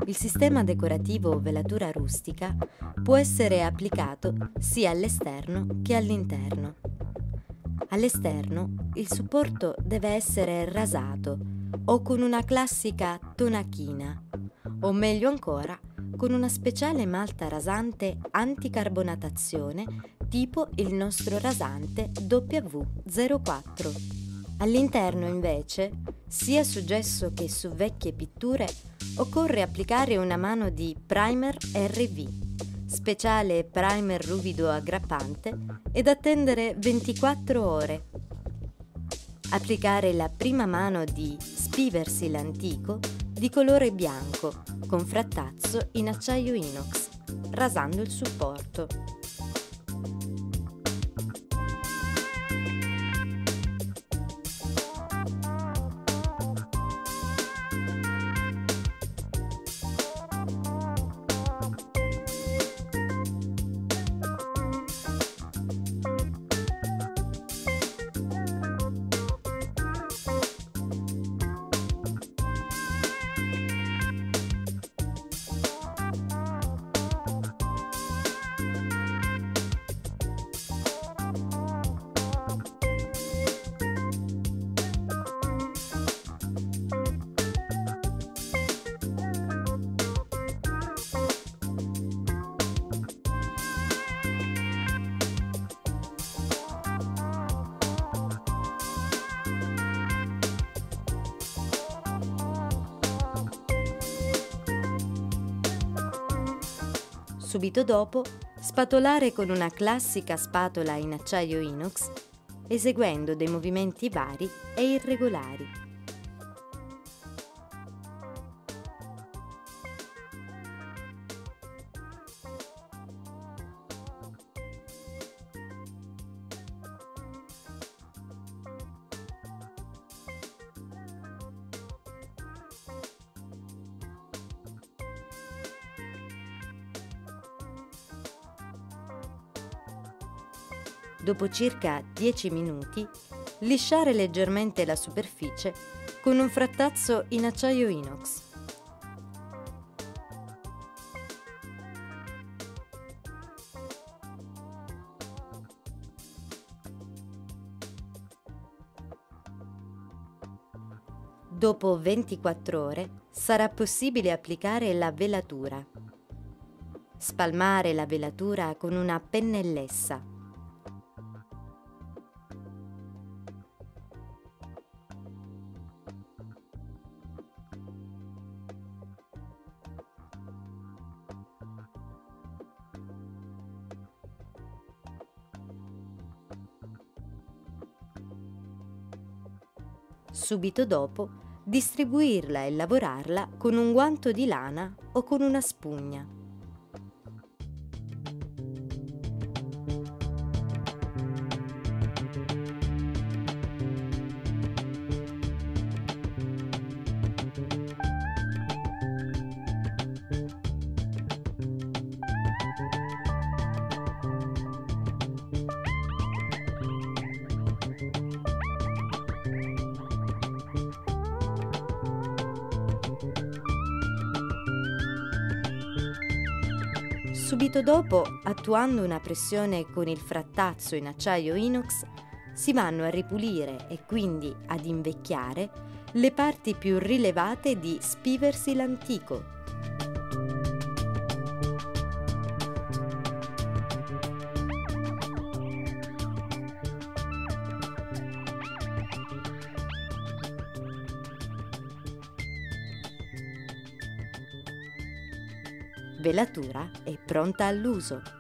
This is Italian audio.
Il sistema decorativo velatura rustica può essere applicato sia all'esterno che all'interno. All'esterno il supporto deve essere rasato o con una classica tonachina, o meglio ancora con una speciale malta rasante anticarbonatazione tipo il nostro rasante W04. All'interno invece, sia su gesso che su vecchie pitture, occorre applicare una mano di primer RV, speciale primer ruvido aggrappante, ed attendere 24 ore. Applicare la prima mano di Spiversil antico di colore bianco con frattazzo in acciaio inox, rasando il supporto. Subito dopo, spatolare con una classica spatola in acciaio inox, eseguendo dei movimenti vari e irregolari. Dopo circa 10 minuti, lisciare leggermente la superficie con un frattazzo in acciaio inox. Dopo 24 ore sarà possibile applicare la velatura. Spalmare la velatura con una pennellessa. Subito dopo, distribuirla e lavorarla con un guanto di lana o con una spugna. Subito dopo, attuando una pressione con il frattazzo in acciaio inox, si vanno a ripulire e quindi ad invecchiare le parti più rilevate di Spiversil antico. Velatura è pronta all'uso.